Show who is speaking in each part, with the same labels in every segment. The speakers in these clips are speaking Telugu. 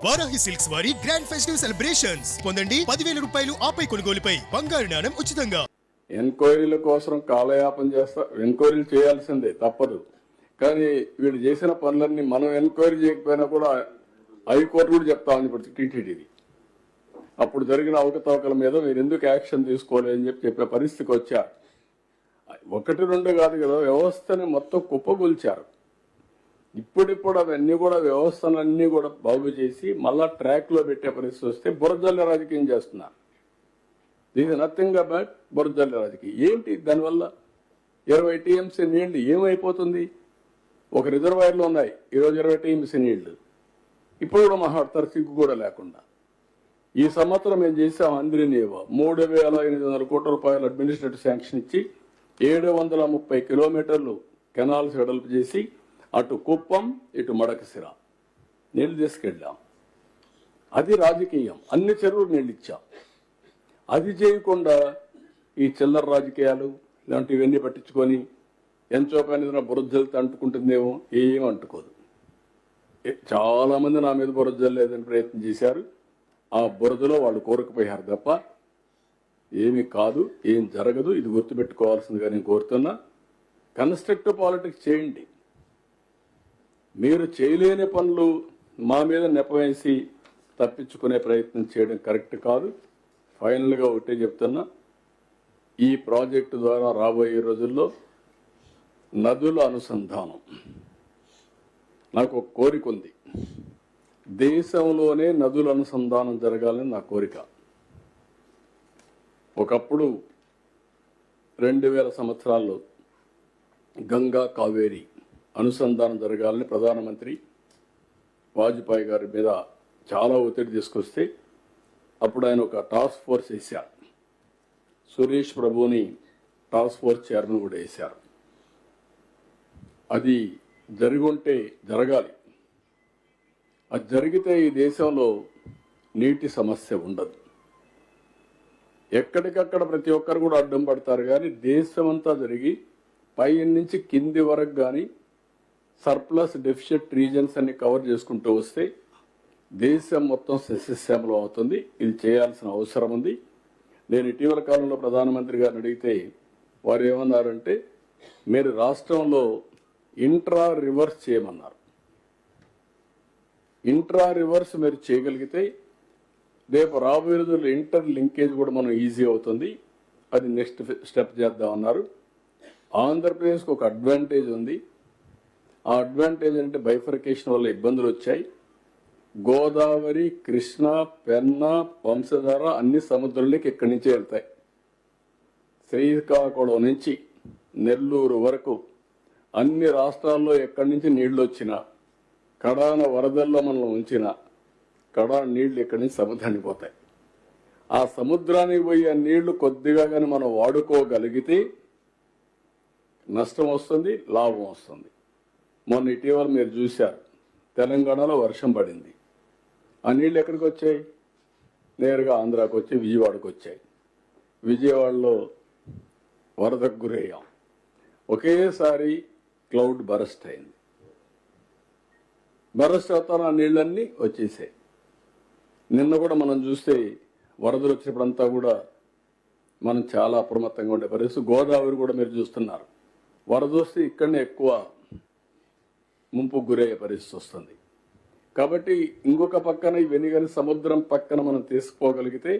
Speaker 1: వారాహి సిల్క్స్ వారి గ్రాండ్ ఫెస్టివ్ సెలబ్రేషన్స్ పొందండి 10,000 రూపాయలు ఆపై కొనుగోలుపై బంగారు నాణెం ఉచితంగా.
Speaker 2: ఎంక్వైరీల కోసం కాలయాపన ఎంక్వైరీలు చేయాల్సిందే తప్పదు. కానీ వీళ్ళు చేసిన పనులన్నీ మనం ఎంక్వైరీ చేయకపోయినా కూడా హైకోర్టు కూడా చెప్తామని ఇప్పుడు టీటీడీది. అప్పుడు జరిగిన అవకతవకల మీద మీరు ఎందుకు యాక్షన్ తీసుకోలేదని చెప్పే పరిస్థితికి వచ్చారు. 1-2 కాదు కదా, వ్యవస్థని మొత్తం కుప్పగొల్చారు. ఇప్పుడిప్పుడు అవన్నీ కూడా వ్యవస్థలన్నీ కూడా బాగు చేసి మళ్ళా ట్రాక్ లో పెట్టే పరిస్థితి వస్తే బురజల్ల రాజకీయం చేస్తున్నారు. దీని నథింగ్ అబౌట్ బురజల్ల రాజకీయం. ఏంటి దానివల్ల 20 టీఎంసీ నీళ్లు ఏమైపోతుంది? ఒక రిజర్వాయర్లో ఉన్నాయి ఈరోజు 20 టీఎంసీ నీళ్లు. ఇప్పుడు కూడా మాట్లాడతారు సిగ్గు కూడా లేకుండా. ఈ సంవత్సరం మేము చేసాం అంద్రినీవ 3,800 కోట్ల రూపాయలు అడ్మినిస్ట్రేటివ్ శాంక్షన్ ఇచ్చి 730 కిలోమీటర్లు కెనాల్స్ వెడల్పు చేసి అటు కుప్పం ఇటు మడకసిర నీళ్లు తీసుకెళ్ళాం. అది రాజకీయం. అన్ని చెరువులు నీళ్ళు ఇచ్చాం. అది చేయకుండా ఈ చిల్లర రాజకీయాలు ఇలాంటివన్నీ పట్టించుకొని ఎంతో పని బురదజల్లితే అంటుకుంటుందేమో, ఏం అంటుకోదు. చాలా మంది నా మీద బురదజల్లేదని ప్రయత్నం చేశారు. ఆ బురదలో వాళ్ళు కోరుకుపోయారు తప్ప ఏమీ కాదు, ఏం జరగదు. ఇది గుర్తుపెట్టుకోవాల్సిందిగా నేను కోరుతున్నా. కన్స్ట్రక్టివ్ పాలిటిక్స్ చేయండి. మీరు చేయలేని పనులు మా మీద నెపవేసి తప్పించుకునే ప్రయత్నం చేయడం కరెక్ట్ కాదు. ఫైనల్గా ఒకటే చెప్తున్నా, ఈ ప్రాజెక్టు ద్వారా రాబోయే రోజుల్లో నదుల అనుసంధానం నాకు ఒక కోరిక ఉంది. దేశంలోనే నదుల అనుసంధానం జరగాలని నా కోరిక. ఒకప్పుడు 2000 సంవత్సరాల్లో గంగా కావేరి అనుసంధానం జరగాలని ప్రధానమంత్రి వాజ్పేయి గారి మీద చాలా ఒత్తిడి తీసుకొస్తే అప్పుడు ఆయన ఒక టాస్క్ ఫోర్స్ వేశారు. సురేష్ ప్రభుని టాస్క్ ఫోర్స్ చైర్మన్ కూడా వేశారు. అది జరిగుంటే జరగాలి. అది జరిగితే ఈ దేశంలో నీటి సమస్య ఉండదు. ఎక్కడికక్కడ ప్రతి ఒక్కరు కూడా అడ్డం పడతారు. కానీ దేశమంతా జరిగి పై నుంచి కింది వరకు కానీ సర్ప్లస్ డెఫిషిట్ రీజన్స్ అన్ని కవర్ చేసుకుంటూ వస్తే దేశం మొత్తం సస్యశ్యామలం అవుతుంది. ఇది చేయాల్సిన అవసరం ఉంది. నేను ఇటీవల కాలంలో ప్రధానమంత్రి గారిని అడిగితే వారు ఏమన్నారంటే, మీరు రాష్ట్రంలో ఇంట్రా రివర్స్ చేయమన్నారు. ఇంట్రా రివర్స్ మీరు చేయగలిగితే రేపు రాబోయే రోజుల్లో ఇంటర్ లింకేజ్ కూడా మనం ఈజీ అవుతుంది. అది నెక్స్ట్ స్టెప్ చేద్దామన్నారు. ఆంధ్రప్రదేశ్కి ఒక అడ్వాంటేజ్ ఉంది. ఆ అడ్వాంటేజ్ అంటే బైఫర్కేషన్ వల్ల ఇబ్బందులు వచ్చాయి. గోదావరి, కృష్ణ, పెన్నా, వంశధార అన్ని సముద్రంలోకి ఇక్కడి నుంచే వెళ్తాయి. శ్రీకాకుళం నుంచి నెల్లూరు వరకు అన్ని రాష్ట్రాల్లో ఎక్కడి నుంచి నీళ్లు వచ్చినా, కడాన వరదల్లో మనం ఉంచిన కడాన నీళ్లు ఇక్కడి నుంచి సముద్రానికి పోతాయి. ఆ సముద్రానికి పోయే నీళ్లు కొద్దిగా కానీ మనం వాడుకోగలిగితే నష్టం వస్తుంది, లాభం వస్తుంది. మొన్న ఇటీవల మీరు చూశారు, తెలంగాణలో వర్షం పడింది. ఆ నీళ్ళు ఎక్కడికి వచ్చాయి? నేరుగా ఆంధ్రాకి వచ్చి విజయవాడకు వచ్చాయి. విజయవాడలో వరదకు గురయ్యాం. ఒకేసారి క్లౌడ్ బరస్ట్ అయింది. బరస్ట్ అవుతాను ఆ నీళ్ళన్నీ వచ్చేసాయి. నిన్న కూడా మనం చూస్తే వరదలు వచ్చినప్పుడంతా కూడా మనం చాలా అప్రమత్తంగా ఉండే పరిస్థితి. గోదావరి కూడా మీరు చూస్తున్నారు, వరద వస్తే ఇక్కడనే ఎక్కువ ముంపుకు గురయ్యే పరిస్థితి వస్తుంది. కాబట్టి ఇంకొక పక్కన ఇవన్నీ కానీ సముద్రం పక్కన మనం తీసుకోగలిగితే,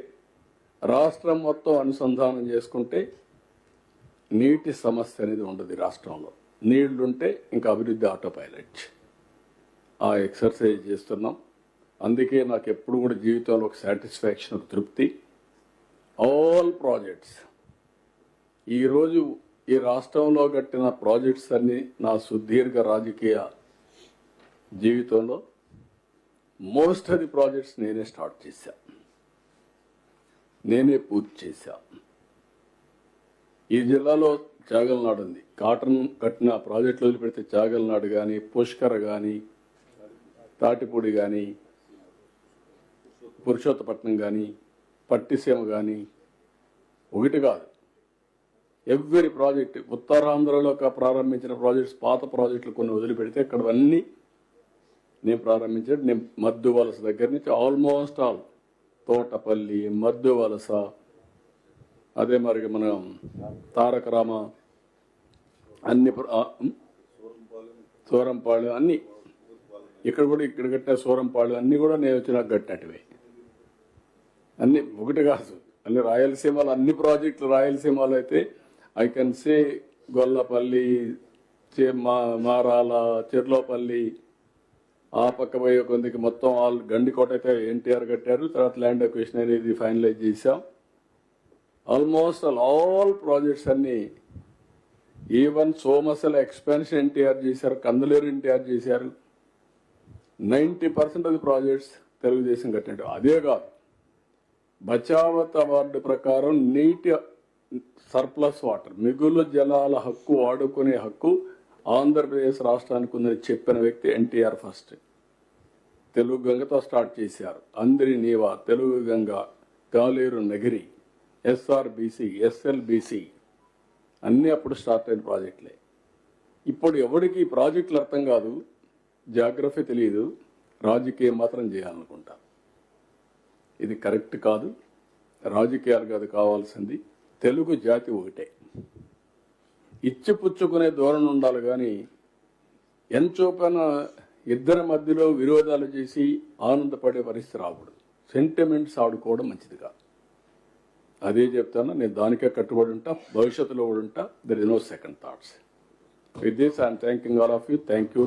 Speaker 2: రాష్ట్రం మొత్తం అనుసంధానం చేసుకుంటే నీటి సమస్య అనేది ఉండదు. రాష్ట్రంలో నీళ్లుంటే ఇంకా అభివృద్ధి ఆటో పైలట్. ఆ ఎక్సర్సైజ్ చేస్తున్నాం. అందుకే నాకు ఎప్పుడు కూడా జీవితంలో ఒక సాటిస్ఫాక్షన్, ఒక తృప్తి. ఆల్ ప్రాజెక్ట్స్ ఈరోజు ఈ రాష్ట్రంలో కట్టిన ప్రాజెక్ట్స్ అన్ని నా సుదీర్ఘ రాజకీయ జీవితంలో మోస్ట్ ఆఫ్ ది ప్రాజెక్ట్స్ నేనే స్టార్ట్ చేశా, నేనే పూర్తి చేశా. ఈ జిల్లాలో చాగల్నాడు ఉంది. కాటన్ కట్టిన ప్రాజెక్టులు వదిలిపెడితే చాగల్నాడు కానీ, పుష్కర కానీ, తాటిపూడి కానీ, పురుషోత్తపట్నం కానీ, పట్టిసీమ కానీ, ఒకటి కాదు, ఎవ్రీ ప్రాజెక్ట్. ఉత్తరాంధ్రలో ప్రారంభించిన ప్రాజెక్ట్స్, పాత ప్రాజెక్టులు కొన్ని వదిలిపెడితే ఇక్కడ అన్నీ నేను ప్రారంభించాడు. నేను మద్దు వలస దగ్గర నుంచి ఆల్మోస్ట్ ఆల్ తోటపల్లి, మద్దు వలస, అదే మరి మనం తారక రామ, అన్ని సూరంపాడు అన్ని ఇక్కడ కూడా ఇక్కడ కట్టిన సూరంపాడు అన్ని కూడా నేను వచ్చినాక కట్టినట్టువే. అన్ని ఒకటి కాదు, అన్ని రాయలసీమలో అన్ని ప్రాజెక్టులు రాయలసీమలో అయితే I can say Gollapalli, Marala, Cherlopalli, ఆ పక్క పోయే కొందికి మొత్తం ఆల్ గండికోట అయితే ఎన్టీఆర్ కట్టారు. తర్వాత ల్యాండ్ అక్విజిషన్ అనేది ఫైనలైజ్ చేశాం. ఆల్మోస్ట్ ఆల్ ప్రాజెక్ట్స్ అన్ని, ఈవెన్ సోమశల ఎక్స్పాన్షన్ ఎన్టీఆర్ చేశారు, కందులేరు ఎన్టీఆర్ చేశారు. 90% ఆఫ్ ది ప్రాజెక్ట్స్ తెలుగుదేశం కట్టినట్టు. అదే కాదు, బచావత్ అవార్డు ప్రకారం నీటి సర్ప్లస్ వాటర్, మిగులు జలాల హక్కు వాడుకునే హక్కు ఆంధ్రప్రదేశ్ రాష్ట్రానికి ఉందని చెప్పిన వ్యక్తి ఎన్టీఆర్. ఫస్ట్ తెలుగు గంగతో స్టార్ట్ చేశారు. అందరి నీవా, తెలుగు గంగ, కాలేరు నగిరి, ఎస్ఆర్బిసి, ఎస్ఎల్బిసి అన్నీ అప్పుడు స్టార్ట్ అయిన ప్రాజెక్టులే. ఇప్పుడు ఎవరికి ఈ ప్రాజెక్టులు అర్థం కాదు, జాగ్రఫీ తెలియదు, రాజకీయం మాత్రం చేయాలనుకుంటారు. ఇది కరెక్ట్ కాదు. రాజకీయాలు కాదు కావాల్సింది, తెలుగు జాతి ఒకటే. ఇచ్చిపుచ్చుకునే ధోరణి ఉండాలి కానీ ఎంచోపైన ఇద్దరి మధ్యలో విరోధాలు చేసి ఆనందపడే పరిస్థితి రాకూడదు. సెంటిమెంట్స్ ఆడుకోవడం మంచిది కాదు. అదే చెప్తాను, నేను దానికే కట్టుబడి ఉంటా, భవిష్యత్తులో కూడా ఉంటా. There is no second thoughts. With this I'm thanking all of you. Thank you.